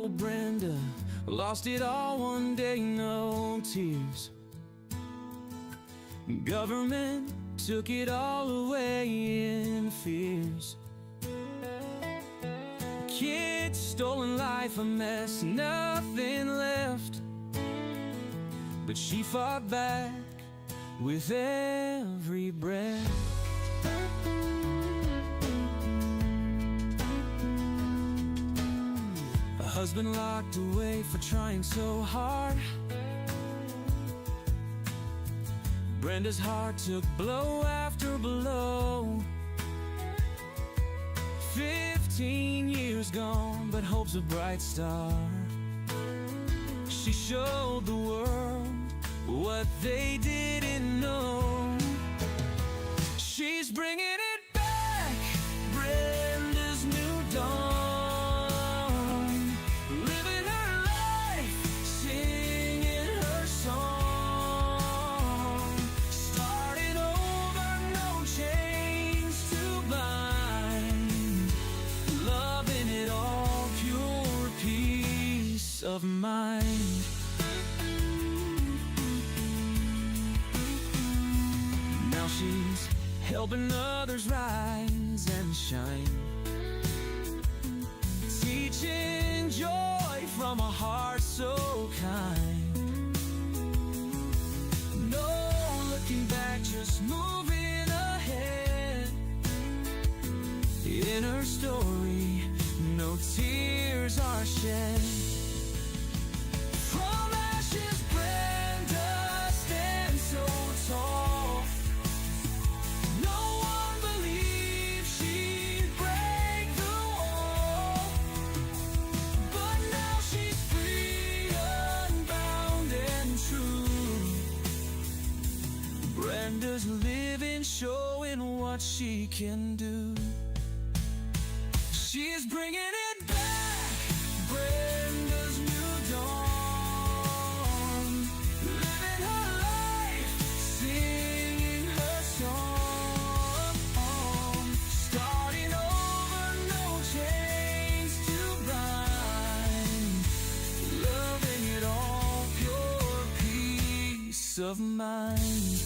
Brenda lost it all one day, no tears. Government took it all away in fears. Kids, stolen life, a mess, nothing left. But she fought back with every breath. A husband locked away for trying so hard. Brenda's heart took blow after blow. 15 years gone, but hope's a bright star. She showed the world what they didn't know. She's bringing it back, Brenda's new dawn. Living her life, singing her song. Starting over, no chains to bind. Loving it all, pure peace of mind. She's helping others rise and shine, teaching joy from a heart so kind. No looking back, just moving ahead. In her story, no tears are shed. From ashes, Brenda stands so tall. Brenda's living, showing what she can do. She's bringing it back, Brenda's new dawn. Living her life, singing her song. Starting over, no chains to bind. Loving it all, pure peace of mind.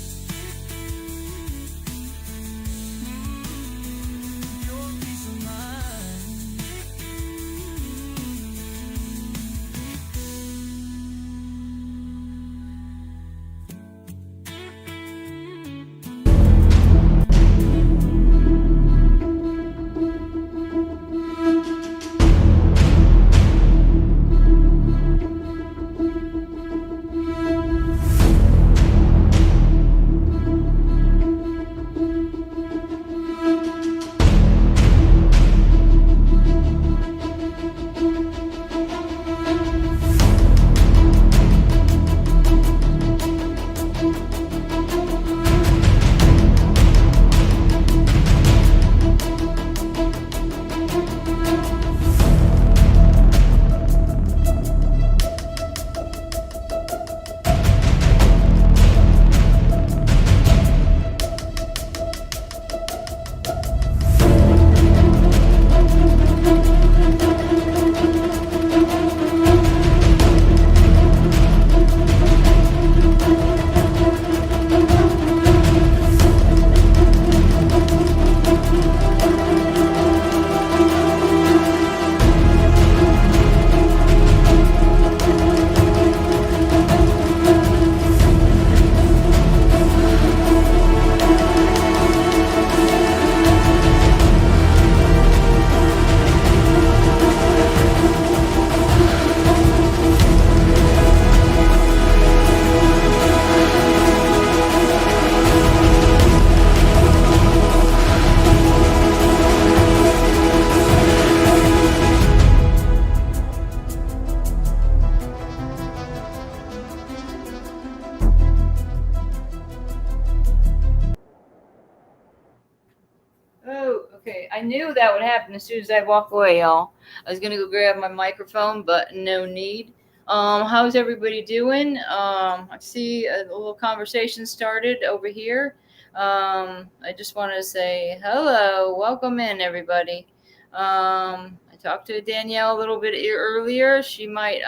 Okay, I knew that would happen as soon as I walk away, y'all. I was gonna go grab my microphone, but no need. How's everybody doing? I see a little conversation started over here. I just wanted to say hello, welcome in, everybody. I talked to Danielle a little bit earlier. She might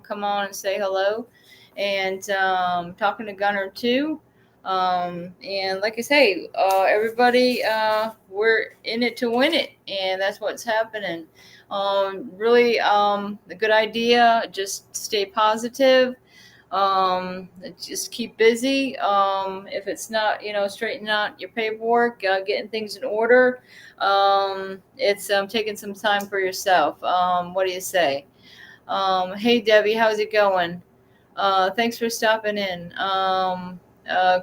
come on and say hello. And talking to Gunner too. And like I say, everybody, we're in it to win it, and that's what's happening. Really, a good idea. Just stay positive. Just keep busy. If it's not, straightening out your paperwork, getting things in order, it's taking some time for yourself. What do you say? Hey Debbie, how's it going? Thanks for stopping in.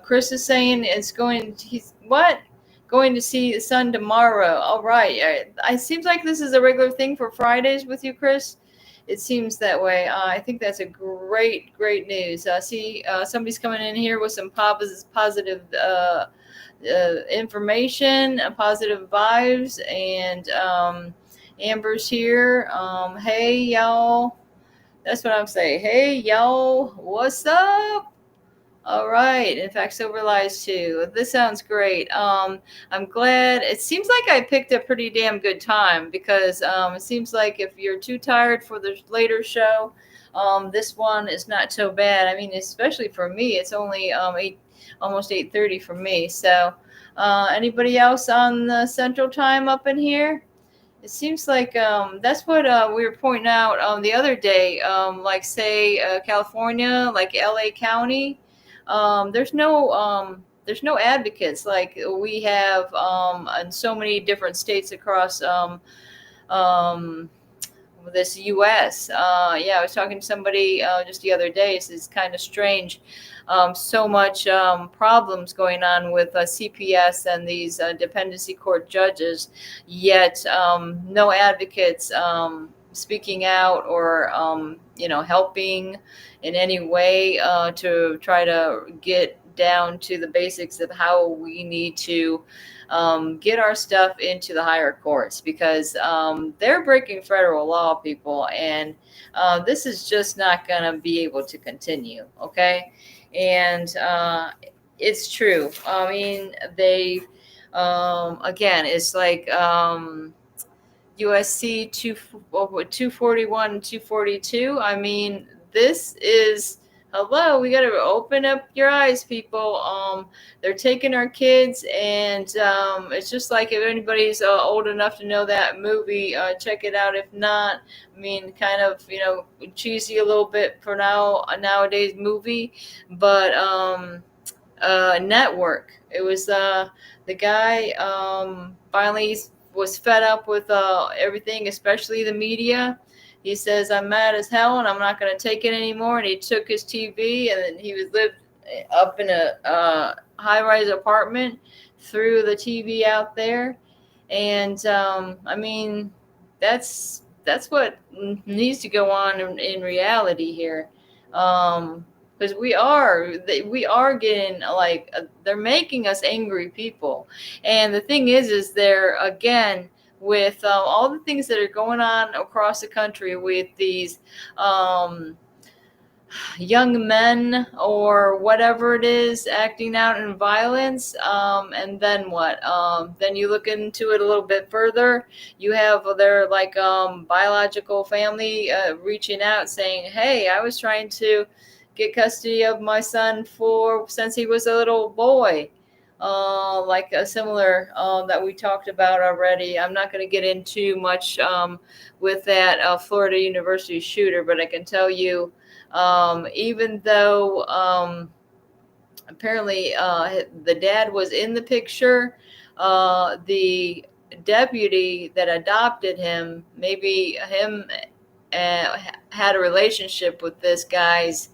Chris is saying he's what? Going to see the sun tomorrow. All right. It seems like this is a regular thing for Fridays with you, Chris. It seems that way. I think that's a great news. See, somebody's coming in here with some positive information, positive vibes, and Amber's here. Hey, y'all. That's what I'm saying. Hey, y'all. What's up? All right. In fact, Silver Lies too. This sounds great. I'm glad. It seems like I picked a pretty damn good time because it seems like if you're too tired for the later show, this one is not so bad. I mean, especially for me, it's only almost 8:30 for me. So, anybody else on the Central Time up in here? It seems like that's what we were pointing out the other day. Like, say, California, like LA County, there's no advocates like we have in so many different states across um, this U.S. Yeah, I was talking to somebody just the other day. It's kind of strange. So much problems going on with CPS and these dependency court judges, yet no advocates speaking out or helping in any way to try to get down to the basics of how we need to get our stuff into the higher courts, because they're breaking federal law, people, and this is just not going to be able to continue. Okay. And it's true. I mean, they, again, it's like USC 241 and 242. I mean, this is, hello, we got to open up your eyes, people. They're taking our kids, and it's just like, if anybody's old enough to know that movie, check it out. If not, I mean, kind of, cheesy a little bit for now, a nowadays movie, but Network. It was the guy finally was fed up with everything, especially the media. He says, I'm mad as hell and I'm not going to take it anymore. And he took his TV, and then he was lived up in a high-rise apartment, threw the TV out there. And I mean, that's what needs to go on in reality here. Because we are getting like they're making us angry people. And the thing is they're, again, with all the things that are going on across the country with these young men or whatever it is acting out in violence, and then what? Then you look into it a little bit further, you have their like biological family reaching out saying, hey, I was trying to get custody of my son since he was a little boy. Like a similar that we talked about already. I'm not going to get into much with that Florida University shooter, but I can tell you, even though apparently the dad was in the picture, the deputy that adopted him, maybe him had a relationship with this guy's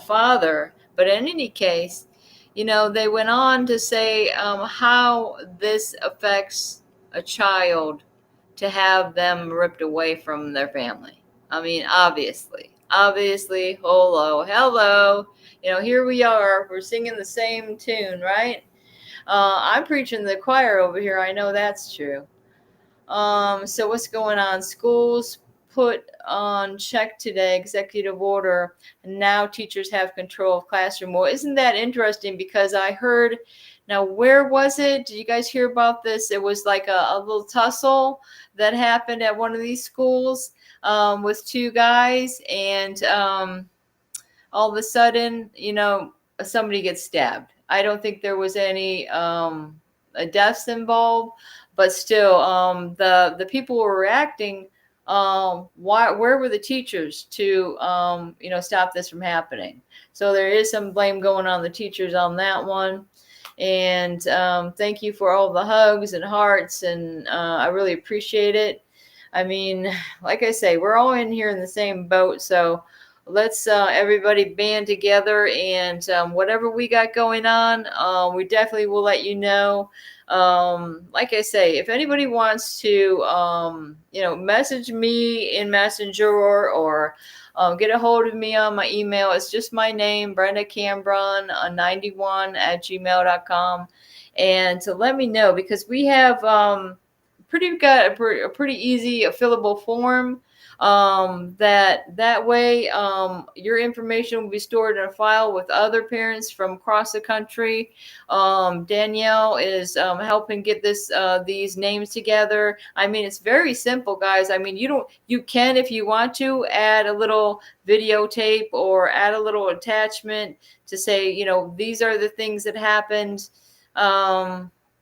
father. But in any case, they went on to say how this affects a child to have them ripped away from their family. I mean, obviously, hello. Here we are. We're singing the same tune, right? I'm preaching to the choir over here. I know that's true. So what's going on? Schools put on check today, executive order, and now teachers have control of classroom. Well, isn't that interesting? Because I heard Now, where was it? Did you guys hear about this? It was like a little tussle that happened at one of these schools with two guys, and all of a sudden, somebody gets stabbed. I don't think there was any deaths involved, but still, the people were reacting. Where were the teachers to stop this from happening? So there is some blame going on the teachers on that one. And thank you for all the hugs and hearts, and I really appreciate it. I mean, like I say, we're all in here in the same boat, so let's everybody band together, and whatever we got going on, we definitely will let you know. Like I say, if anybody wants to message me in Messenger, or get a hold of me on my email, it's just my name, Brenda Cambron 91@gmail.com, and to let me know, because we have got a pretty easy fillable form. That way, your information will be stored in a file with other parents from across the country. Danielle is helping get these names together. I mean, it's very simple, guys. I mean, you can, if you want to, add a little videotape or add a little attachment to say, these are the things that happened.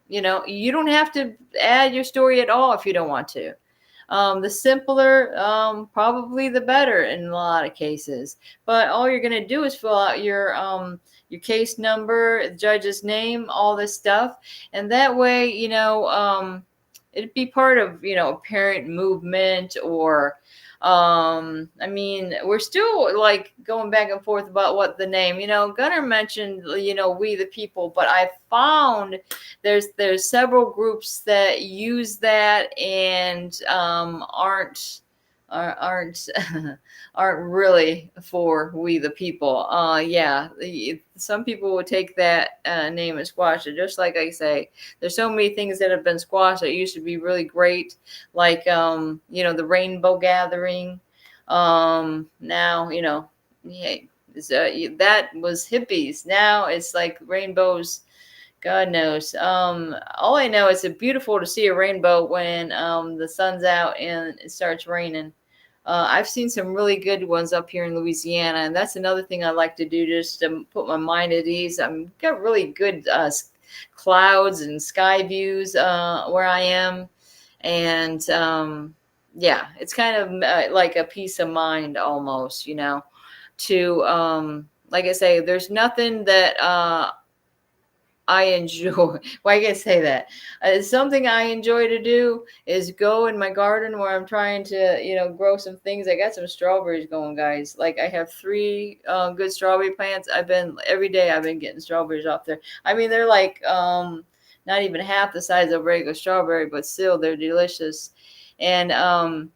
You don't have to add your story at all if you don't want to. The simpler, probably the better in a lot of cases. But all you're going to do is fill out your case number, the judge's name, all this stuff, and that way, it'd be part of a parent movement, or I mean, we're still like going back and forth about what the name. Gunnar mentioned we the people, but I found there's several groups that use that and aren't aren't really for we the people. Yeah, some people would take that name and squash it. Just like I say, there's so many things that have been squashed that used to be really great, like the Rainbow Gathering. Now yeah, that was hippies. Now it's like rainbows. God knows. All I know is it's beautiful to see a rainbow when the sun's out and it starts raining. I've seen some really good ones up here in Louisiana, and that's another thing I like to do, just to put my mind at ease. I've got really good clouds and sky views where I am, and yeah, it's kind of like a peace of mind almost, to like I say, there's nothing that I enjoy. Why can I say that? Something I enjoy to do is go in my garden where I'm trying to, grow some things. I got some strawberries going, guys. Like I have 3 good strawberry plants. Every day I've been getting strawberries off there. I mean, they're like not even half the size of a regular strawberry, but still they're delicious. And you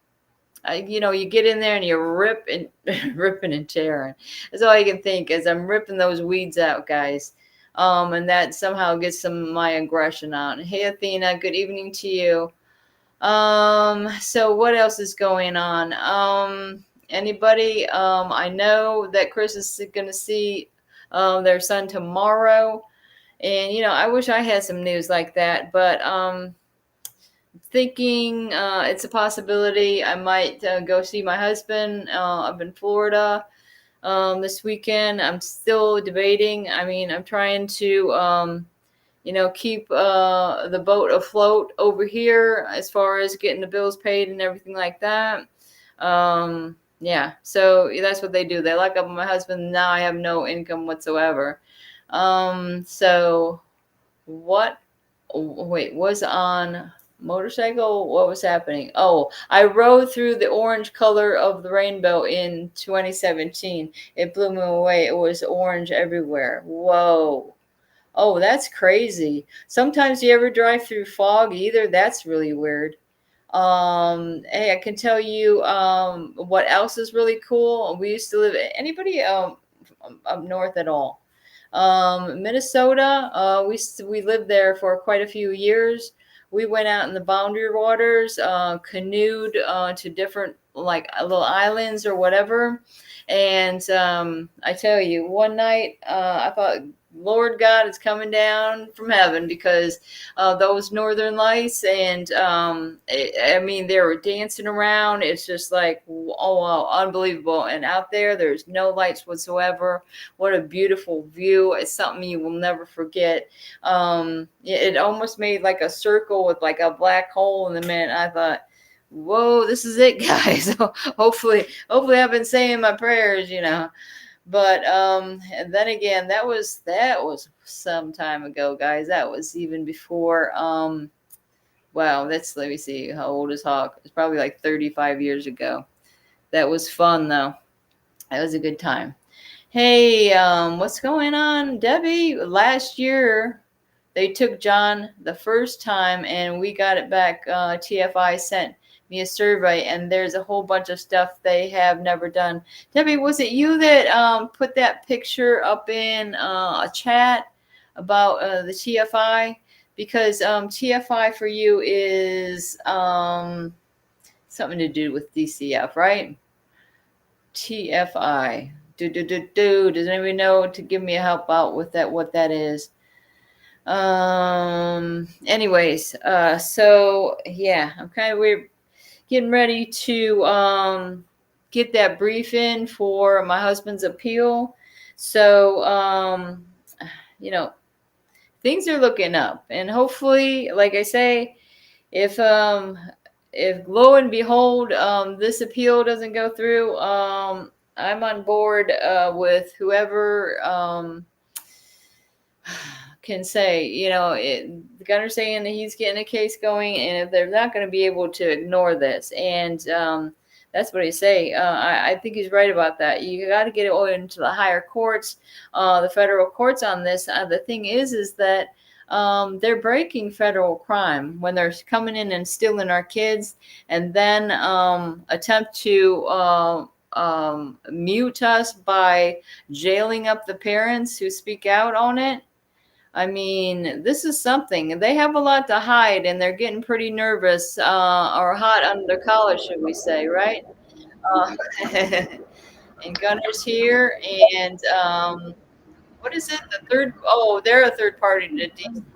get in there and you're ripping and tearing. That's all you can think, as I'm ripping those weeds out, guys. And that somehow gets some of my aggression out. Hey, Athena, good evening to you. So what else is going on? Anybody? I know that Chris is going to see their son tomorrow, and I wish I had some news like that, but thinking it's a possibility. I might go see my husband up in Florida this weekend. I'm still debating. I mean, I'm trying to, keep the boat afloat over here as far as getting the bills paid and everything like that. Yeah, so that's what they do. They lock up my husband. Now I have no income whatsoever. So what? Wait, was on motorcycle? What was happening? Oh, I rode through the orange color of the rainbow in 2017. It blew me away. It was orange everywhere. Whoa. Oh, that's crazy. Sometimes you ever drive through fog either? That's really weird. Hey, I can tell you what else is really cool. We used to live, anybody up north at all? Minnesota, we lived there for quite a few years. We went out in the boundary waters, canoed to different like little islands or whatever. And I tell you, one night I thought Lord God is coming down from heaven, because those northern lights, and I mean, they were dancing around. It's just like, oh wow, unbelievable. And out there's no lights whatsoever. What a beautiful view. It's something you will never forget. It almost made like a circle with like a black hole in the middle. I thought, whoa, this is it, guys. hopefully I've been saying my prayers, but and then again, that was some time ago, guys. That was even before wow, let me see, how old is Hawk? It's probably like 35 years ago. That was fun though. That was a good time. Hey, what's going on, Debbie? Last year they took John the first time and we got it back. TFI sent me a survey, and there's a whole bunch of stuff they have never done. Debbie, was it you that put that picture up in a chat about the TFI? Because TFI for you is something to do with DCF, right? TFI. Does anybody know to give me a help out with that? What that is? Anyways, so yeah, we're getting ready to get that brief in for my husband's appeal. So things are looking up, and hopefully, like I say, if lo and behold this appeal doesn't go through, I'm on board with whoever can say, the gunner's saying that he's getting a case going, and if they're not going to be able to ignore this, and that's what I say. I think he's right about that. You got to get it over into the higher courts, the federal courts on this. The thing is that they're breaking federal crime when they're coming in and stealing our kids, and then attempt to mute us by jailing up the parents who speak out on it. I mean, this is something. They have a lot to hide, and they're getting pretty nervous or hot under their collar, should we say, right? And Gunner's here, and what is it? The third? Oh, they're a third party to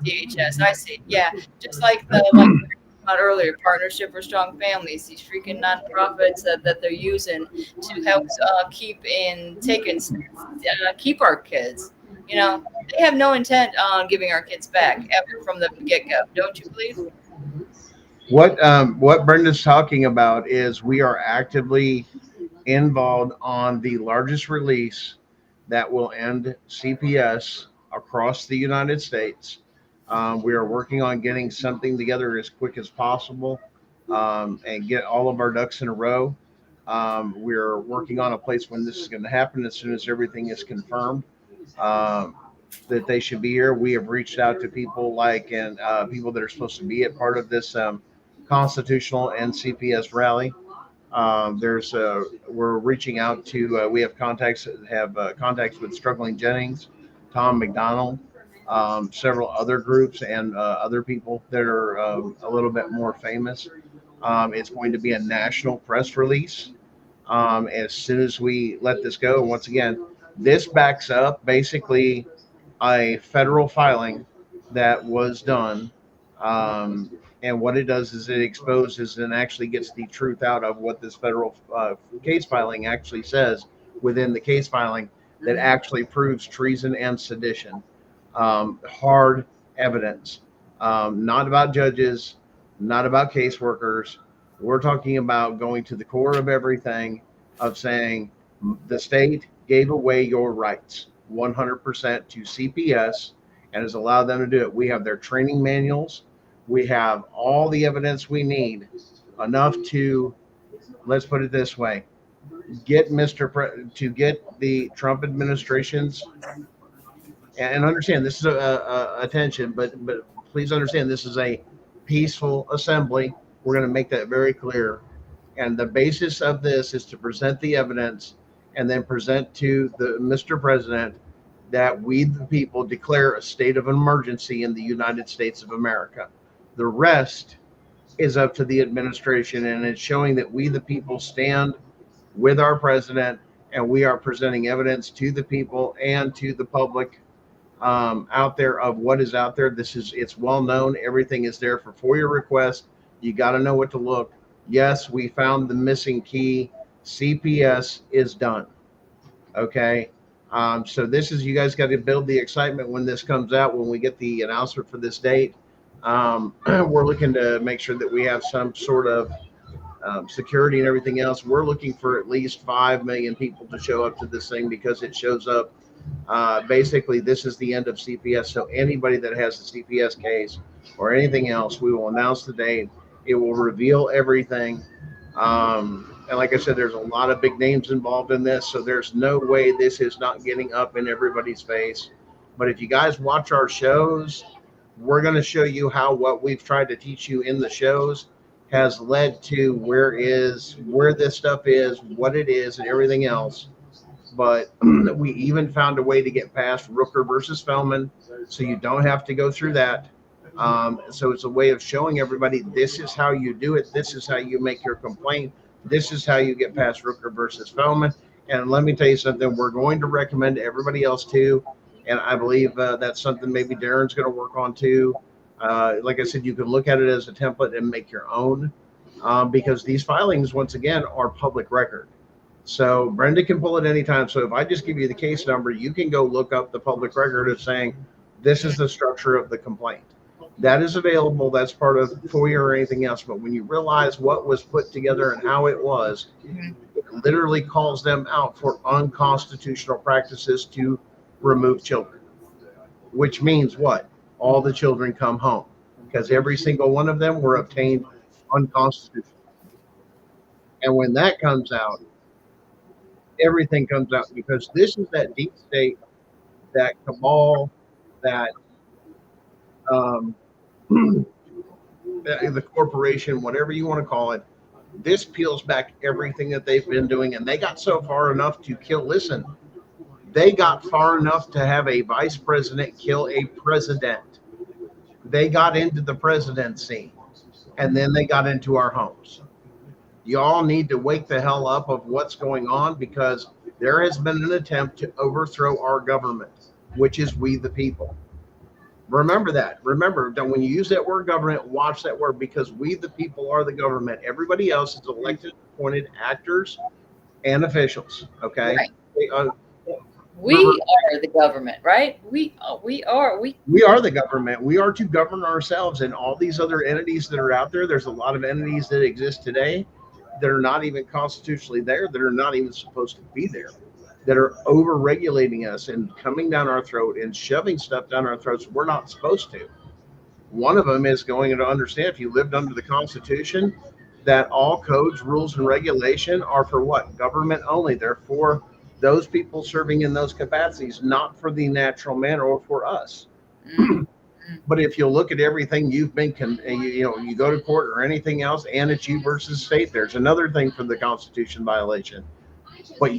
DHS. I see. Yeah, just like about earlier, Partnership for Strong Families. These freaking nonprofits that they're using to help keep our kids. They have no intent on giving our kids back ever from the get-go. Don't you believe? What Brenda's talking about is we are actively involved on the largest release that will end CPS across the United States. We are working on getting something together as quick as possible and get all of our ducks in a row. We're working on a place when this is going to happen as soon as everything is confirmed. That they should be here. We have reached out to people people that are supposed to be at part of this constitutional and CPS rally. We're reaching out to. We have contacts with Struggling Jennings, Tom McDonald, several other groups, and other people that are a little bit more famous. It's going to be a national press release as soon as we let this go. Once again, this backs up basically a federal filing that was done. And what it does is it exposes and actually gets the truth out of what this federal case filing actually says within the case filing that actually proves treason and sedition. Hard evidence, not about judges, not about caseworkers. We're talking about going to the core of everything, of saying the state gave away your rights 100% to CPS and has allowed them to do it. We have their training manuals. We have all the evidence we need, enough to, let's put it this way, get the Trump administration's, and understand this is a attention, but please understand this is a peaceful assembly. We're going to make that very clear. And the basis of this is to present the evidence and then present to the Mr. President that we, the people, declare a state of emergency in the United States of America. The rest is up to the administration, and it's showing that we, the people, stand with our president, and we are presenting evidence to the people and to the public out there of what is out there. It's well known. Everything is there for FOIA requests. You got to know what to look. Yes, we found the missing key. CPS is done. Okay. So this is, you guys got to build the excitement when this comes out, when we get the announcement for this date. We're looking to make sure that we have some sort of security and everything else. We're looking for at least 5 million people to show up to this thing because it shows up. Basically, this is the end of CPS. So anybody that has a CPS case or anything else, we will announce the date. It will reveal everything. And like I said, there's a lot of big names involved in this. So there's no way this is not getting up in everybody's face. But if you guys watch our shows, we're going to show you how what we've tried to teach you in the shows has led to where this stuff is, what it is, and everything else. But we even found a way to get past Rooker versus Feldman, so you don't have to go through that. So it's a way of showing everybody this is how you do it. This is how you make your complaint. This is how you get past Rooker versus Feldman. And let me tell you something, we're going to recommend to everybody else too. And I believe that's something maybe Darren's going to work on too. Like I said, you can look at it as a template and make your own, because these filings, once again, are public record. So Brenda can pull it anytime. So if I just give you the case number, you can go look up the public record of saying, this is the structure of the complaint. That is available. That's part of FOIA or anything else. But when you realize what was put together and how it was, it literally calls them out for unconstitutional practices to remove children, which means what? All the children come home, because every single one of them were obtained unconstitutional. And when that comes out, everything comes out, because this is that deep state, that cabal, that the corporation, whatever you want to call it. This peels back everything that they've been doing, and they got so far enough to kill. Listen, they got far enough to have a vice president kill a president. They got into the presidency, and then they got into our homes. Y'all need to wake the hell up of what's going on, because there has been an attempt to overthrow our government, which is we the people. Remember that. Remember that when you use that word government, watch that word, because we the people are the government. Everybody else is elected, appointed actors and officials. Okay. Right. We are the government, right? We are the government. We are to govern ourselves, and all these other entities that are out there. There's a lot of entities that exist today that are not even constitutionally there, that are not even supposed to be there, that are over regulating us and coming down our throat and shoving stuff down our throats we're not supposed to. One of them is going to understand, if you lived under the Constitution, that all codes, rules, and regulation are for what? Government only. They're for those people serving in those capacities, not for the natural man or for us. But if you look at everything you've been, you go to court or anything else, and it's you versus state, there's another thing for the Constitution violation. But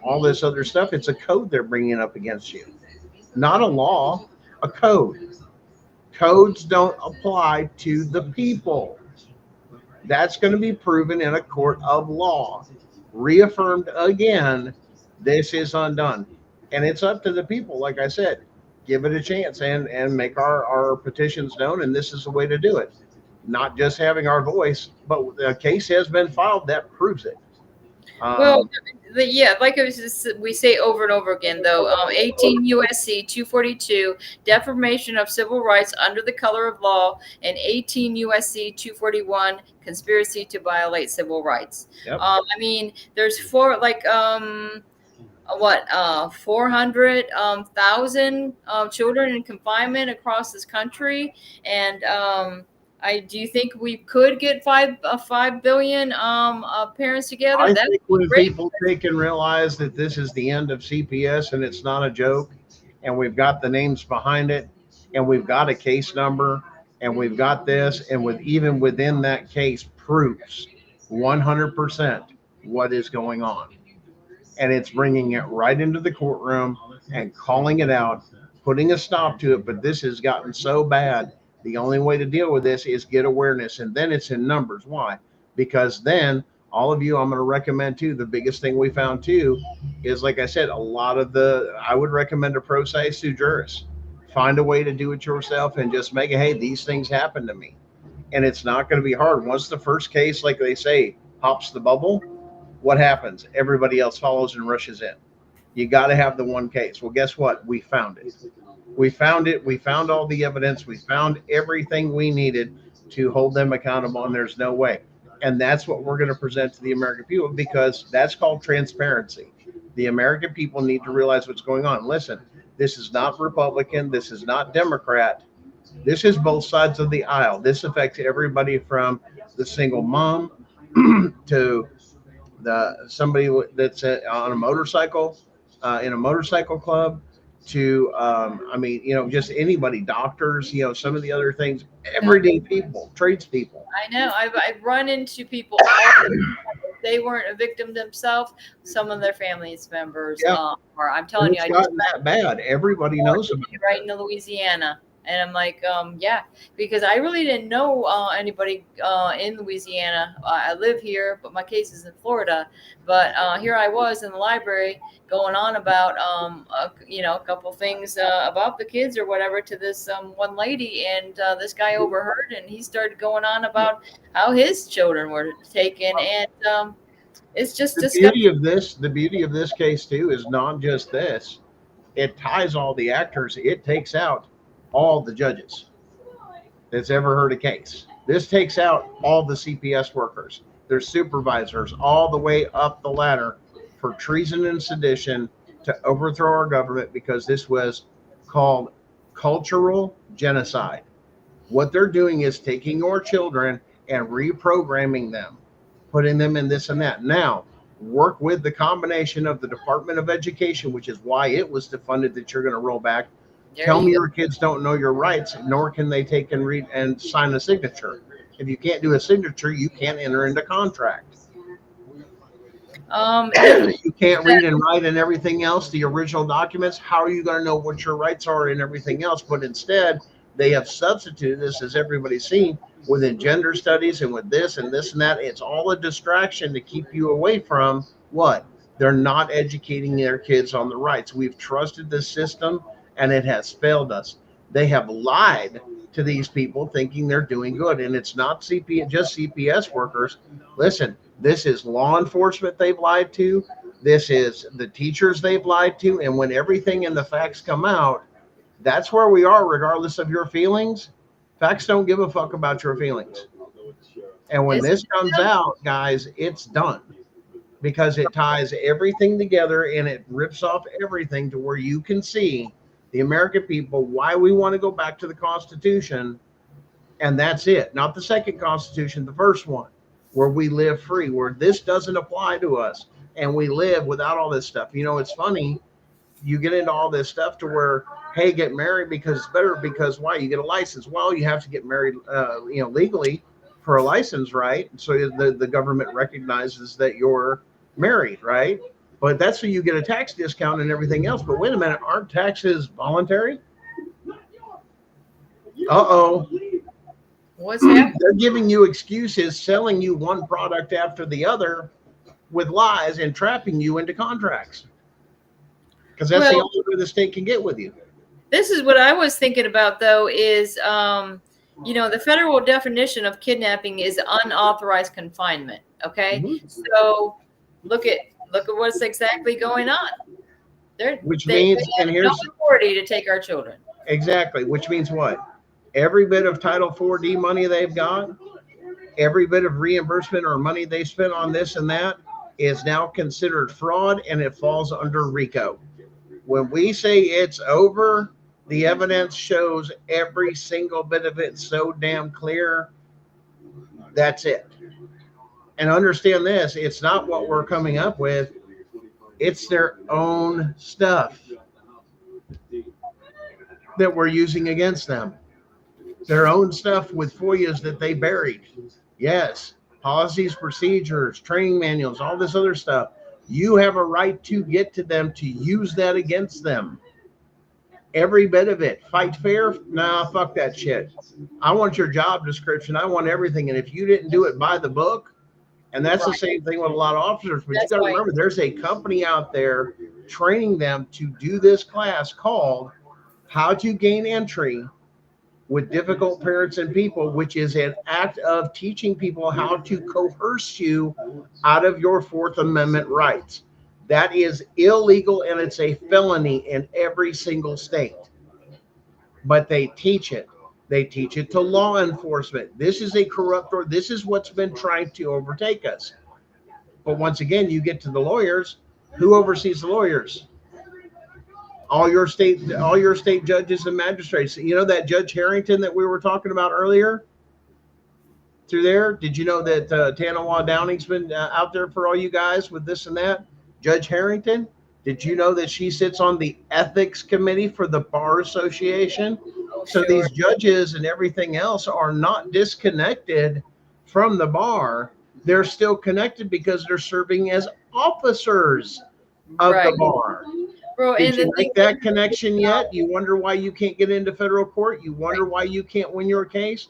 all this other stuff, it's a code they're bringing up against you. Not a law, a code. Codes don't apply to the people. That's going to be proven in a court of law. Reaffirmed again, this is undone. And it's up to the people, like I said. Give it a chance and make our petitions known, and this is the way to do it. Not just having our voice, but a case has been filed that proves it. Like we say over and over again, though, 18 USC 242, defamation of civil rights under the color of law, and 18 USC 241, conspiracy to violate civil rights. Yep. There's 400,000 children in confinement across this country, and do you think we could get 5 billion parents together? I think when people take and realize that this is the end of CPS and it's not a joke, and we've got the names behind it, and we've got a case number, and we've got this, and even within that case proves 100% what is going on. And it's bringing it right into the courtroom and calling it out, putting a stop to it. But this has gotten so bad. The only way to deal with this is get awareness, and then it's in numbers. Why? Because then all of you, I'm going to recommend too. The biggest thing we found too is, like I said, a lot of I would recommend a pro se sue juris. Find a way to do it yourself and just make it, hey, these things happen to me. And it's not going to be hard. Once the first case, like they say, pops the bubble, what happens? Everybody else follows and rushes in. You got to have the one case. Well, guess what? We found it. We found it. We found all the evidence. We found everything we needed to hold them accountable, and there's no way. And that's what we're going to present to the American people, because that's called transparency. The American people need to realize what's going on. Listen, this is not Republican. This is not Democrat. This is both sides of the aisle. This affects everybody from the single mom to somebody that's on a motorcycle, in a motorcycle club, to just anybody, doctors, some of the other things, everyday people, tradespeople. I know. I've run into people. They weren't a victim themselves. Some of their families members, or I'm telling you, it's gotten that bad. Everybody knows about it. Right in Louisiana. And I'm like, yeah, because I really didn't know anybody in Louisiana. I live here, but my case is in Florida. But here I was in the library going on about, a couple things about the kids or whatever to this one lady. And this guy overheard, and he started going on about how his children were taken. And it's just the beauty of this case, too, is not just this. It ties all the actors. It takes out all the judges that's ever heard a case. This takes out all the CPS workers, their supervisors, all the way up the ladder for treason and sedition to overthrow our government, because this was called cultural genocide. What they're doing is taking your children and reprogramming them, putting them in this and that. Now, work with the combination of the Department of Education, which is why it was defunded, that you're going to roll back. Tell me your kids don't know your rights, nor can they take and read and sign a signature. If you can't do a signature, you can't enter into contract. You can't read and write and everything else, the original documents. How are you going to know what your rights are and everything else? But instead, they have substituted this, as everybody's seen, within gender studies and with this and this and that. It's all a distraction to keep you away from what? They're not educating their kids on the rights. We've trusted this system, and it has failed us. They have lied to these people thinking they're doing good. And it's not just CPS workers. Listen, this is law enforcement they've lied to. This is the teachers they've lied to. And when everything in the facts come out, that's where we are, regardless of your feelings. Facts don't give a fuck about your feelings. And when this comes out, guys, it's done. Because it ties everything together, and it rips off everything to where you can see the American people, why we want to go back to the Constitution. And that's it. Not the second Constitution, the first one, where we live free, where this doesn't apply to us. And we live without all this stuff. It's funny. You get into all this stuff to where, hey, get married because it's better. Because why? You get a license. Well, you have to get married, legally for a license, right? So the government recognizes that you're married, right? But that's so you get a tax discount and everything else. But wait a minute, aren't taxes voluntary? What's happening? They're giving you excuses, selling you one product after the other with lies, and trapping you into contracts. Because that's the only way the state can get with you. This is what I was thinking about, though, is, the federal definition of kidnapping is unauthorized confinement. Okay. Mm-hmm. So look at what's exactly going on. They have no authority to take our children. Exactly. Which means what? Every bit of Title 4D money they've got, every bit of reimbursement or money they spent on this and that is now considered fraud, and it falls under RICO. When we say it's over, the evidence shows every single bit of it so damn clear. That's it. And understand this, it's not what we're coming up with. It's their own stuff that we're using against them. Their own stuff with FOIAs that they buried. Yes, policies, procedures, training manuals, all this other stuff. You have a right to get to them to use that against them. Every bit of it. Fight fair? Nah, fuck that shit. I want your job description. I want everything. And if you didn't do it by the book, And that's the Right. same thing with a lot of officers. But you That's got to why. remember, there's a company out there training them to do this class called How to Gain Entry with Difficult Parents and People, which is an act of teaching people how to coerce you out of your Fourth Amendment rights. That is illegal and it's a felony in every single state. But they teach it. They teach it to law enforcement. This is a corrupt, or this is what's been trying to overtake us. But once again, you get to the lawyers. Who oversees the lawyers? All your state judges and magistrates. You know that Judge Harrington that we were talking about earlier through there? Did you know that Tanawa Downing's been out there for all you guys with this and that? Judge Harrington, did you know that she sits on the ethics committee for the Bar Association? Oh, So sure. these judges and everything else are not disconnected from the bar. They're still connected because they're serving as officers of Right. the bar. Bro, Did and you the thing make that connection yet? You wonder why you can't get into federal court? You wonder why you can't win your case?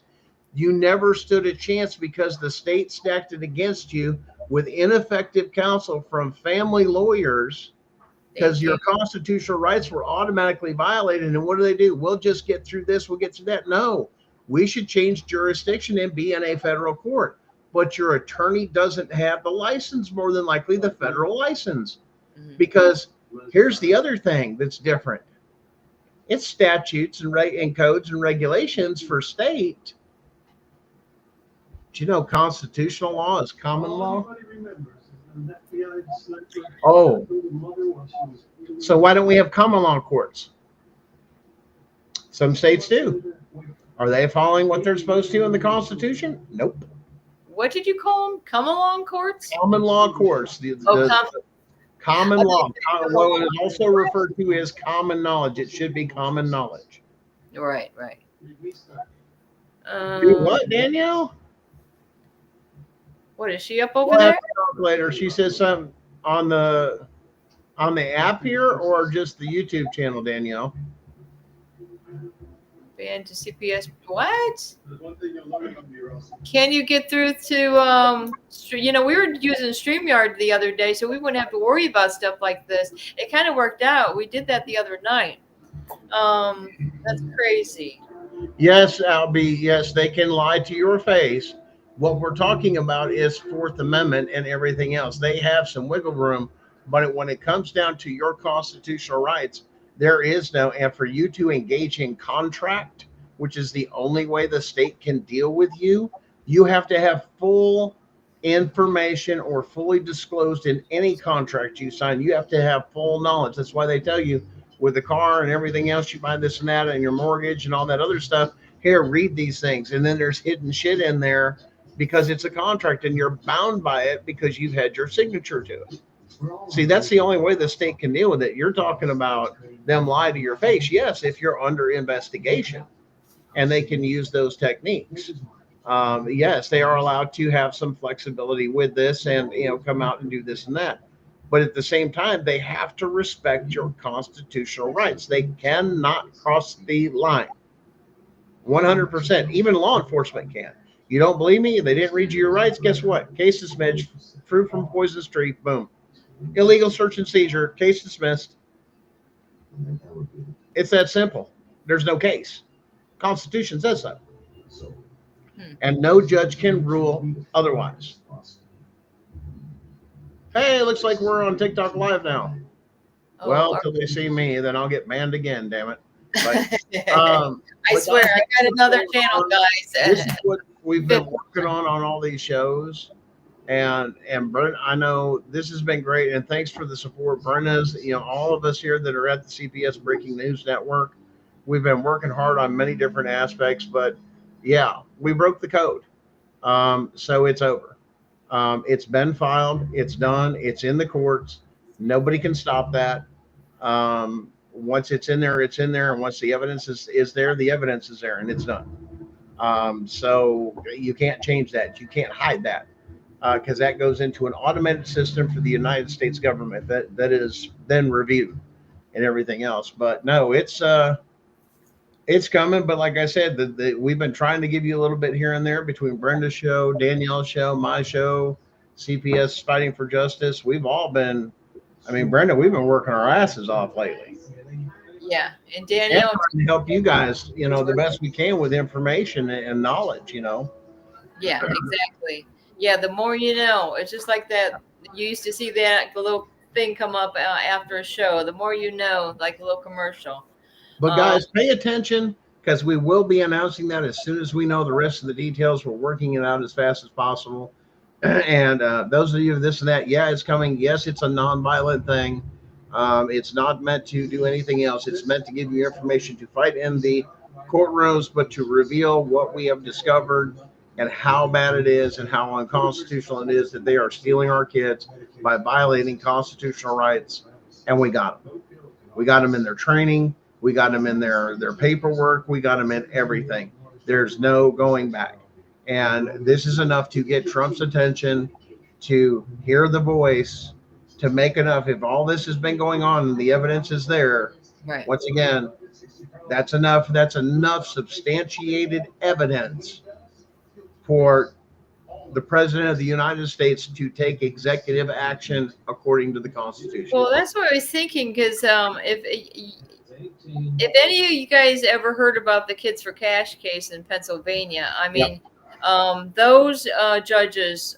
You never stood a chance because the state stacked it against you with ineffective counsel from family lawyers, because your constitutional rights were automatically violated. And what do? We'll just get through this. We'll get through that. No, we should change jurisdiction and be in a federal court. But your attorney doesn't have the license, more than likely the federal license. Mhm. Because here's the other thing that's different. It's statutes and codes and regulations for state. Do you know constitutional law is common law? Oh, so why don't we have common law courts? Some states do. Are they following what they're supposed to in the Constitution? Nope. What did you call them? Come along courts? Common law courts. Common law. Well, it is also referred to as common knowledge. It should be common knowledge. Right. Do what, Danielle? What is she up over We'll there? have to talk later. She said something on the app here, or just the YouTube channel, Danielle? Banned to CPS. What? Can you get through to we were using StreamYard the other day, so we wouldn't have to worry about stuff like this. It kind of worked out. We did that the other night. That's crazy. Yes, Albie. Yes, they can lie to your face. What we're talking about is Fourth Amendment and everything else. They have some wiggle room, but when it comes down to your constitutional rights, there is no. And for you to engage in contract, which is the only way the state can deal with you, you have to have full information or fully disclosed in any contract you sign. You have to have full knowledge. That's why they tell you with the car and everything else, you buy this and that and your mortgage and all that other stuff. Here, read these things. And then there's hidden shit in there because it's a contract and you're bound by it because you've had your signature to it. See, that's the only way the state can deal with it. You're talking about them lie to your face. Yes, if you're under investigation and they can use those techniques. Yes, they are allowed to have some flexibility with this and, come out and do this and that. But at the same time, they have to respect your constitutional rights. They cannot cross the line. 100%. Even law enforcement can. You don't believe me? They didn't read you your rights. Guess what? Case dismissed. Fruit from poisonous tree. Boom. Illegal search and seizure. Case dismissed. It's that simple. There's no case. Constitution says so. And no judge can rule otherwise. Hey, looks like we're on TikTok Live now. Well, until they see me, then I'll get banned again, damn it. But, I swear, I got another channel, guys. This is what we've been working on all these shows. And Brenda, I know this has been great. And thanks for the support. Brenda's, all of us here that are at the CPS Breaking News Network, we've been working hard on many different aspects. But, yeah, we broke the code. So it's over. It's been filed. It's done. It's in the courts. Nobody can stop that. Once it's in there, it's in there. And once the evidence is there, the evidence is there and it's done. So you can't change that. You can't hide that because that goes into an automated system for the United States government that is then reviewed and everything else. But no, it's coming. But like I said, we've been trying to give you a little bit here and there between Brenda's show, Danielle's show, my show, CPS fighting for justice. We've all been, I mean, Brenda, we've been working our asses off lately. Yeah, and And Danielle, trying to help you guys, the best we can with information and knowledge. yeah, exactly. Yeah, the more you know. It's just like that. You used to see that the little thing come up after a show. The more you know, like a little commercial. But Um, guys, pay attention because we will be announcing that as soon as we know the rest of the details. We're working it out as fast as possible. And those of you this and that, yeah, it's coming. Yes, it's a non-violent thing. It's not meant to do anything else. It's meant to give you information to fight in the courtrooms, but to reveal what we have discovered and how bad it is and how unconstitutional it is that they are stealing our kids by violating constitutional rights. And we got them. We got them in their training. We got them in their paperwork. We got them in everything. There's no going back. And this is enough to get Trump's attention, to hear the voice, to make enough. If all this has been going on and the evidence is there, right. once again, that's enough. That's enough substantiated evidence for the president of the United States to take executive action according to the Constitution. Well, that's what I was thinking because if any of you guys ever heard about the Kids for Cash case in Pennsylvania, I mean, those judges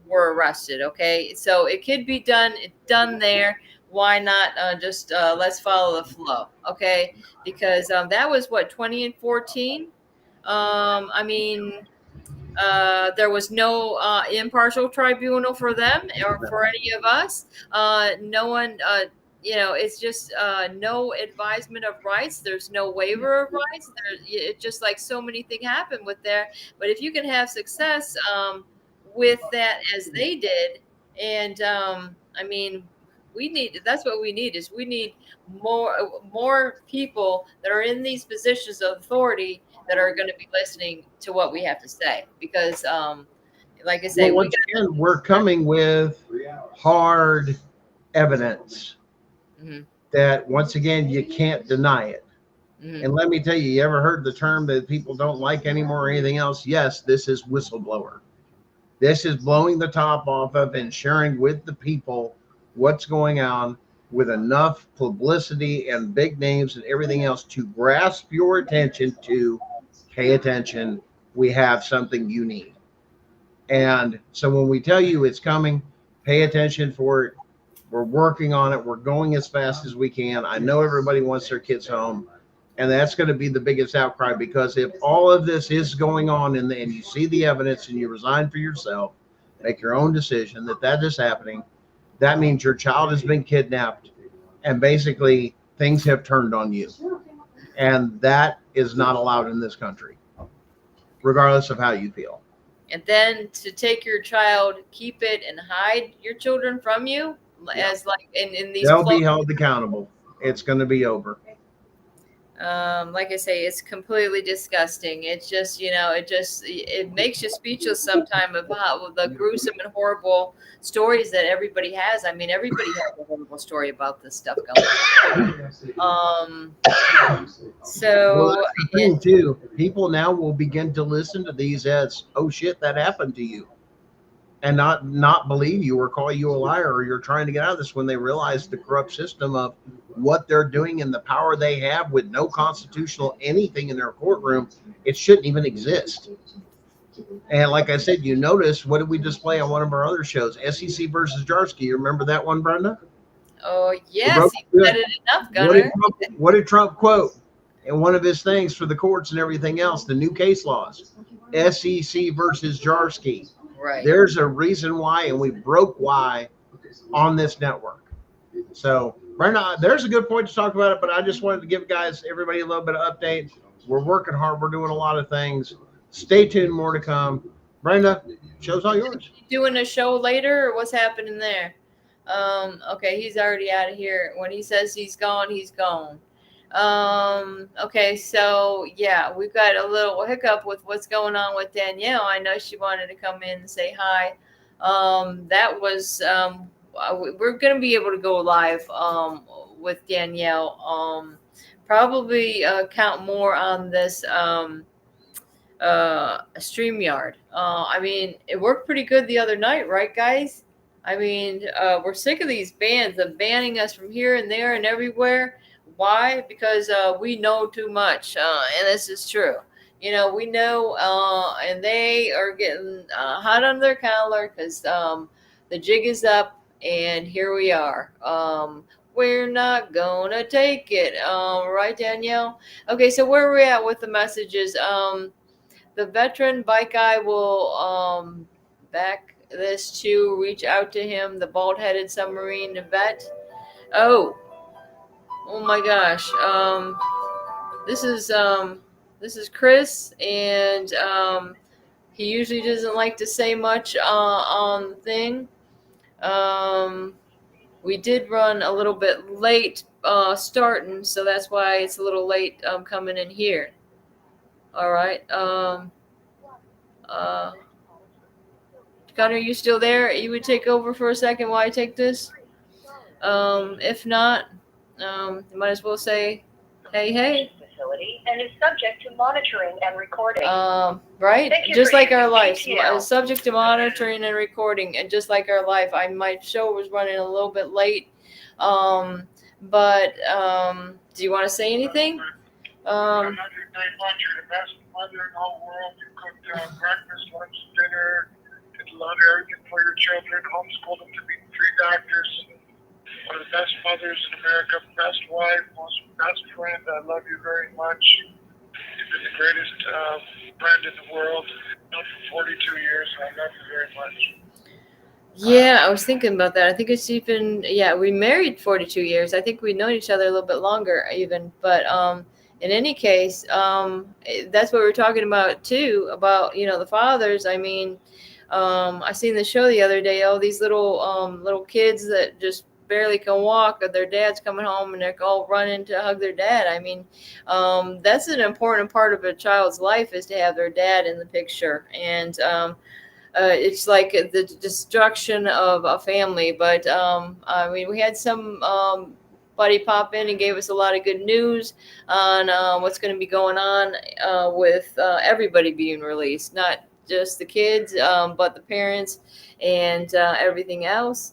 were arrested. Okay, so it could be done there. Why not just let's follow the flow? Okay, because that was what 2014. I mean, there was no impartial tribunal for them or for any of us. No one, it's just no advisement of rights. There's no waiver of rights. It's just like so many things happen with there. But if you can have success with that as they did, and I mean, that's what we need is we need more people that are in these positions of authority that are going to be listening to what we have to say because like I say, once again, we're coming with hard evidence that once again you can't deny it. And let me tell you, you ever heard the term that people don't like anymore or anything else? Yes, this is whistleblower. This is blowing the top off of and sharing with the people what's going on with enough publicity and big names and everything else to grasp your attention to pay attention. We have something you need. And so when we tell you it's coming, pay attention for it. We're working on it. We're going as fast as we can. I know everybody wants their kids home. And that's going to be the biggest outcry because if all of this is going on and you see the evidence and you resign for yourself, make your own decision that is happening, that means your child has been kidnapped and basically things have turned on you. And that is not allowed in this country, regardless of how you feel. And then to take your child, keep it and hide your children from you as like in these. They'll be held accountable. It's going to be over. Like I say, it's completely disgusting. It's just, it makes you speechless sometimes of how the gruesome and horrible stories that everybody has. I mean, everybody has a horrible story about this stuff going on. So that's the thing too. People now will begin to listen to these as, oh shit, that happened to you. And not believe you or call you a liar or you're trying to get out of this when they realize the corrupt system of what they're doing and the power they have with no constitutional anything in their courtroom. It shouldn't even exist. And like I said, you notice, what did we display on one of our other shows? SEC versus Jarsky. You remember that one, Brenda? Oh, yes. You said it enough, Gunner. What did Trump quote in one of his things for the courts and everything else? The new case laws. SEC versus Jarsky. Right. There's a reason why, and we broke why on this network. So, Brenda, there's a good point to talk about it, but I just wanted to give everybody a little bit of update. We're working hard. We're doing a lot of things. Stay tuned. More to come. Brenda, show's all yours. Doing a show later, or what's happening there? Okay, he's already out of here. When he says he's gone, he's gone. Okay, so yeah, we've got a little hiccup with what's going on with Danielle. I know she wanted to come in and say hi. That was we're going to be able to go live with Danielle. Probably count more on this StreamYard. I mean, it worked pretty good the other night, right, guys? I mean, we're sick of these bans of banning us from here and there and everywhere. Why? Because we know too much, and this is true. We know, and they are getting hot on their collar because the jig is up, and here we are. We're not gonna take it, right, Danielle? Okay, so where are we at with the messages? The veteran bike guy will back this to reach out to him. The bald-headed submarine vet. Oh my gosh. This is Chris, and he usually doesn't like to say much on the thing. We did run a little bit late starting, so that's why it's a little late coming in here. All right. Connor, you still there? You would take over for a second while I take this? If not, you might as well say, hey. Facility and is subject to monitoring and recording. Right? Just like our life. Subject to monitoring and recording, and just like our life. My show was running a little bit late. But do you want to say anything? I love you very much. You're the best mother in the whole world. You cooked breakfast, lunch, dinner, did a lot of everything for your children, homeschooled them to be 3 doctors. One of the best mothers in America, best wife, best friend. I love you very much. You've been the greatest friend in the world. Known for 42 years, and I love you very much. Yeah, I was thinking about that. I think it's even, we married 42 years. I think we've known each other a little bit longer even. But in any case, that's what we're talking about too, about, the fathers. I mean, I seen the show the other day, these little kids that just barely can walk, or their dad's coming home and they're all running to hug their dad. I mean, that's an important part of a child's life, is to have their dad in the picture. And it's like the destruction of a family. But I mean, we had some buddy pop in and gave us a lot of good news on what's going to be going on with everybody being released, not just the kids, but the parents and everything else.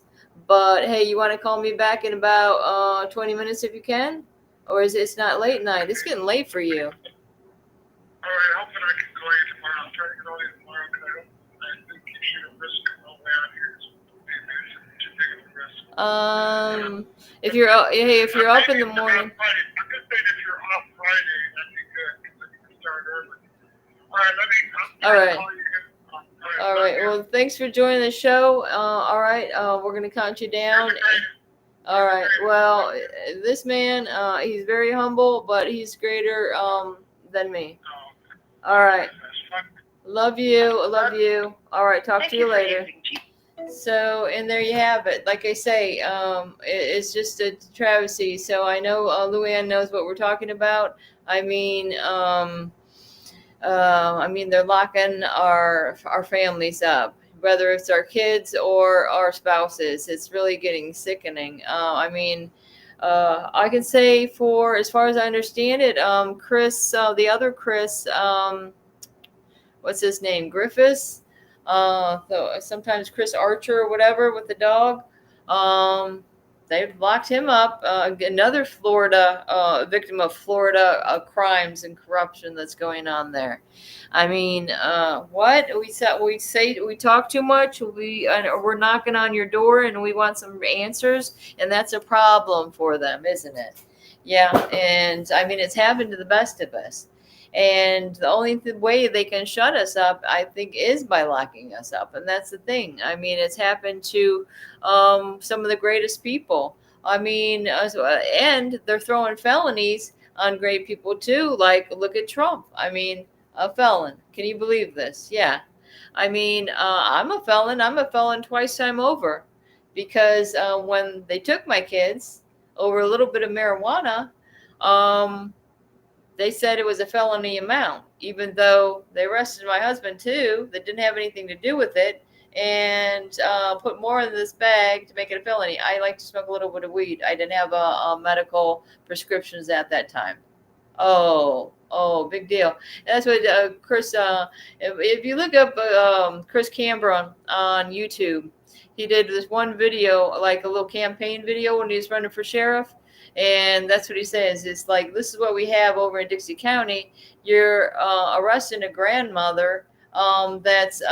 But hey, you want to call me back in about 20 minutes if you can? Or is it's not late night? It's getting late for you. All right, hoping I can call you tomorrow. I'll try to call you tomorrow, because I think you should risk it all way out here. It's too big of a risk. If you're up in the morning. I'm just saying, if you're off Friday, that'd be good, because I can start early. All right, All right. call you again. All right. Well, thanks for joining the show. All right. We're going to count you down. All right. Well, this man, he's very humble, but he's greater than me. All right. Love you. Love you. All right. Talk to you later. So, and there you have it. Like I say, it's just a travesty. So I know Luann knows what we're talking about. I mean, they're locking our families up, whether it's our kids or our spouses. It's really getting sickening. I can say, for as far as I understand it, Chris, the other Chris, what's his name? Griffiths. Sometimes Chris Archer or whatever with the dog. They've locked him up. Another Florida victim of Florida crimes and corruption that's going on there. I mean, what we talk too much. We're knocking on your door and we want some answers, and that's a problem for them, isn't it? Yeah, and I mean, it's happened to the best of us. And the only way they can shut us up, I think, is by locking us up. And that's the thing. I mean, it's happened to some of the greatest people. I mean, and they're throwing felonies on great people too. Like, look at Trump. I mean, a felon. Can you believe this? Yeah. I mean, I'm a felon. I'm a felon twice time over, because when they took my kids over a little bit of marijuana, they said it was a felony amount, even though they arrested my husband too, that didn't have anything to do with it, and put more in this bag to make it a felony. I like to smoke a little bit of weed. I didn't have medical prescriptions at that time. Oh, big deal. That's what Chris. If you look up Chris Cambron on YouTube, he did this one video, like a little campaign video when he was running for sheriff, and that's what he says. It's like, this is what we have over in Dixie County. You're arresting a grandmother that's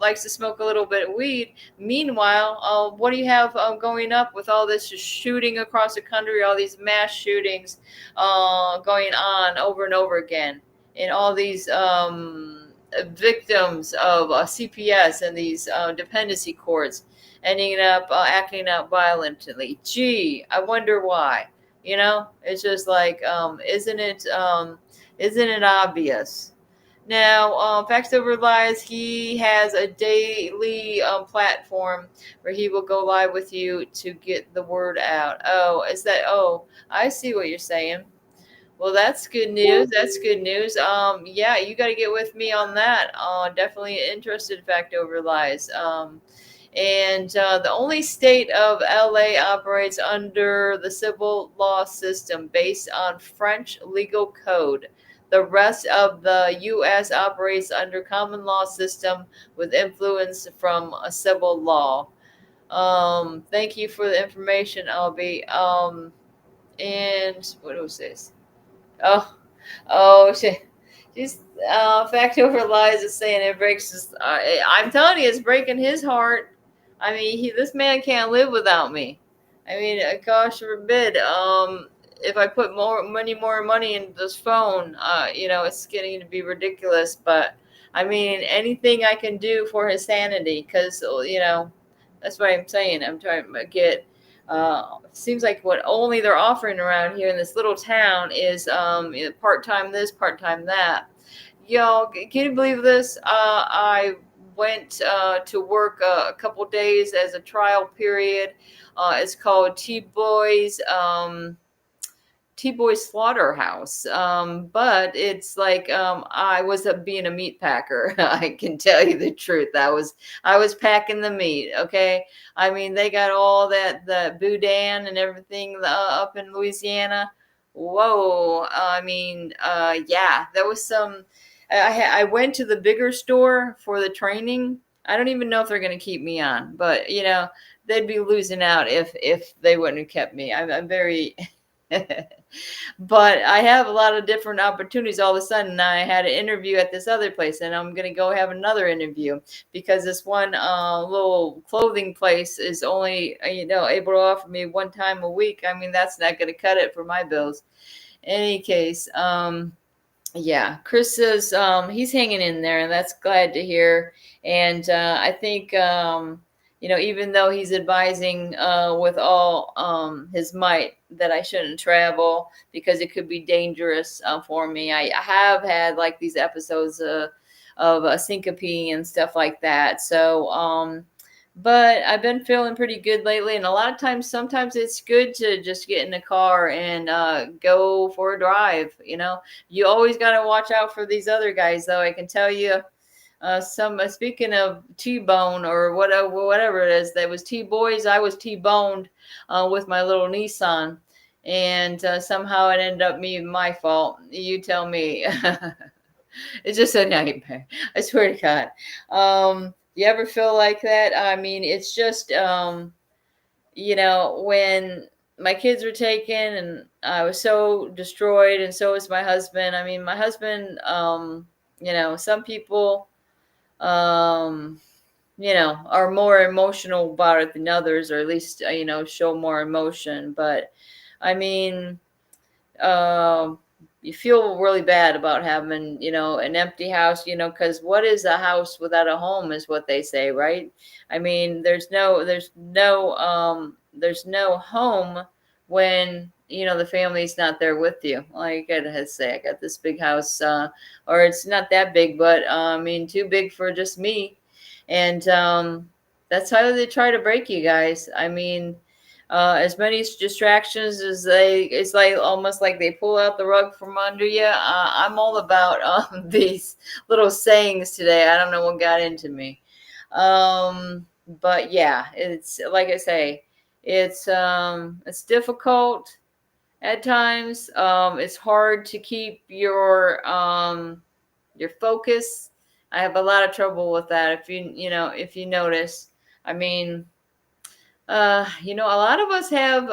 likes to smoke a little bit of weed. Meanwhile, what do you have going up with all this just shooting across the country, all these mass shootings going on over and over again, and all these victims of CPS and these dependency courts ending up acting out violently? Gee, I wonder why. It's just like, isn't it obvious? Now, Facts Over Lies, he has a daily platform where he will go live with you to get the word out. Oh, I see what you're saying. Well, that's good news. That's good news. Yeah, you got to get with me on that. Definitely interested in Fact Over Lies. And the only state of LA operates under the civil law system based on French legal code. The rest of the U.S. operates under common law system with influence from a civil law. Thank you for the information, Albie. And what was this? Oh, shit. Just Fact Over Lies is saying it breaks his. I'm telling you, it's breaking his heart. I mean, this man can't live without me. I mean, gosh forbid. If I put more money in this phone, it's getting to be ridiculous. But I mean, anything I can do for his sanity, because that's what I'm saying. I'm trying to get. Seems like what only they're offering around here in this little town is part-time this, part-time that. Y'all, can you believe this? I went to work a couple days as a trial period. It's called T-Boy's Slaughterhouse. But it's like I was being a meat packer. I can tell you the truth. I was packing the meat. Okay. I mean, they got all the boudin and everything up in Louisiana. Whoa. I mean, yeah, there was some. I went to the bigger store for the training. I don't even know if they're going to keep me on, but they'd be losing out if they wouldn't have kept me. I'm very. But I have a lot of different opportunities. All of a sudden, I had an interview at this other place, and I'm going to go have another interview because this one little clothing place is only able to offer me one time a week. I mean, that's not going to cut it for my bills. In any case, yeah, Chris says he's hanging in there, and that's glad to hear. And I think even though he's advising with all his might that I shouldn't travel because it could be dangerous for me. I have had like these episodes of syncope and stuff like that. So, but I've been feeling pretty good lately. And a lot of times, sometimes it's good to just get in the car and go for a drive. You always got to watch out for these other guys, though. I can tell you. Speaking of T-bone or whatever it is, that was T-boys. I was T-boned with my little Nissan, and somehow it ended up being my fault. You tell me. It's just a nightmare. I swear to God. You ever feel like that? I mean, it's just when my kids were taken and I was so destroyed, and so was my husband. I mean, my husband. Some people. Are more emotional about it than others, or at least, show more emotion. But I mean, you feel really bad about having, an empty house, because what is a house without a home is what they say, right? I mean, there's no home when, the family's not there with you. Like I gotta say, I got this big house, or it's not that big, but I mean, too big for just me. And that's how they try to break you guys. I mean, as many distractions as it's like almost like they pull out the rug from under you. I'm all about these little sayings today. I don't know what got into me. But yeah, it's like I say, it's difficult. at times. It's hard to keep your focus. I have a lot of trouble with that. If you notice, I mean, a lot of us have,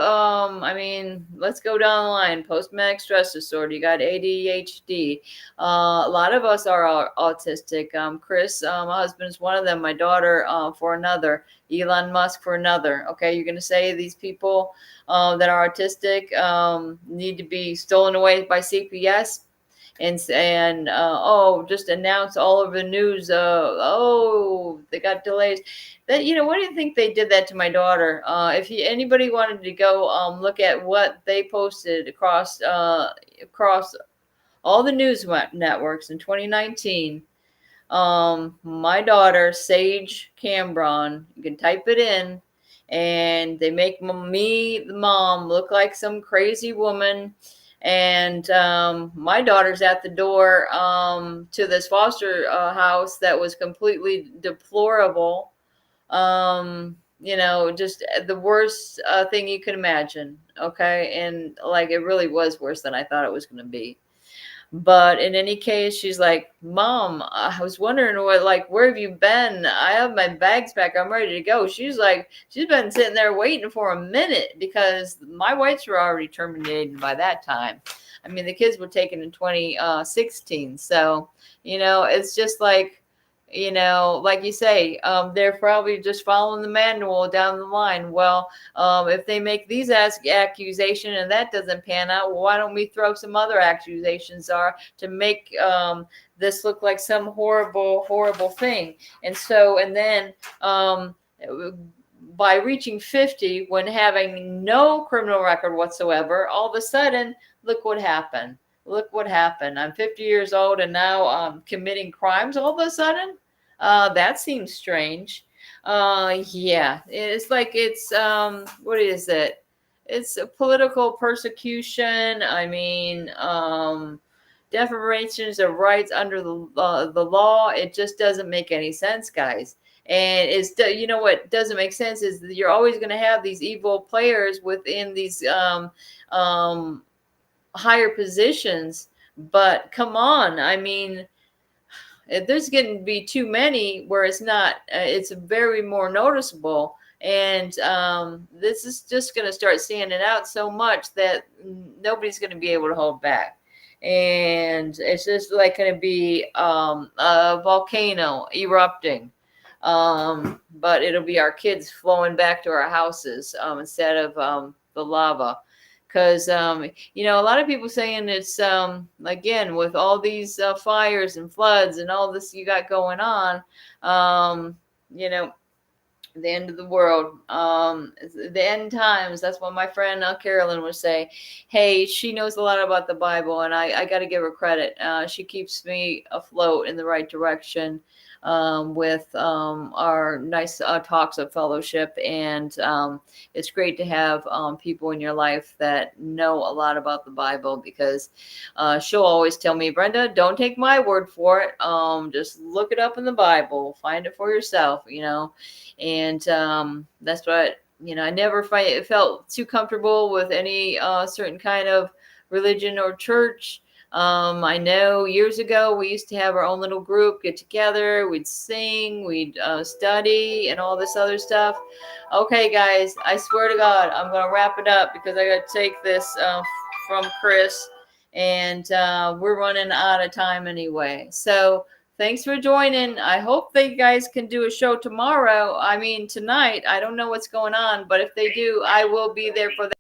let's go down the line. Post-traumatic stress disorder. You got ADHD. A lot of us are autistic. Chris, my husband, is one of them. My daughter, for another. Elon Musk for another. Okay, you're going to say these people that are autistic need to be stolen away by CPS? And just announce all over the news, they got delays. That, what do you think they did that to my daughter? If anybody wanted to go look at what they posted across all the news networks in 2019, my daughter, Sage Cambron, you can type it in, and they make me, the mom, look like some crazy woman. And my daughter's at the door to this foster house that was completely deplorable. Just the worst thing you can imagine. Okay. And like, it really was worse than I thought it was going to be. But in any case, she's like, Mom, I was wondering where have you been? I have my bags packed. I'm ready to go. She's like, she's been sitting there waiting for a minute because my whites were already terminated by that time. I mean, the kids were taken in 2016. So, it's just like, like you say, they're probably just following the manual down the line. Well, if they make these accusations and that doesn't pan out, well, why don't we throw some other accusations to make this look like some horrible, horrible thing? And then by reaching 50, when having no criminal record whatsoever, all of a sudden, look what happened. Look what happened. I'm 50 years old and now I'm committing crimes all of a sudden. That seems strange. Yeah, it's like what is it? It's a political persecution. I mean, deprivations of rights under the law. It just doesn't make any sense, guys. And what doesn't make sense is that you're always going to have these evil players within these higher positions. But come on, I mean, there's going to be too many where it's not. It's very more noticeable, and this is just going to start standing out so much that nobody's going to be able to hold back. And it's just like going to be a volcano erupting. But it'll be our kids flowing back to our houses instead of the lava. Because, a lot of people saying it's, again, with all these fires and floods and all this you got going on, the end of the world, the end times. That's what my friend Carolyn would say. Hey, she knows a lot about the Bible, and I got to give her credit. She keeps me afloat in the right direction with our nice talks of fellowship. And it's great to have people in your life that know a lot about the Bible, because she'll always tell me, Brenda, don't take my word for it. Just look it up in the Bible, find it for yourself, and that's what, I never felt too comfortable with any certain kind of religion or church. I know years ago we used to have our own little group get together. We'd sing, we'd study, and all this other stuff. Okay, guys, I swear to God, I'm going to wrap it up because I got to take this from Chris, and we're running out of time anyway. So thanks for joining. I hope they guys can do a show tomorrow. I mean, tonight. I don't know what's going on, but if they do, I will be there for that.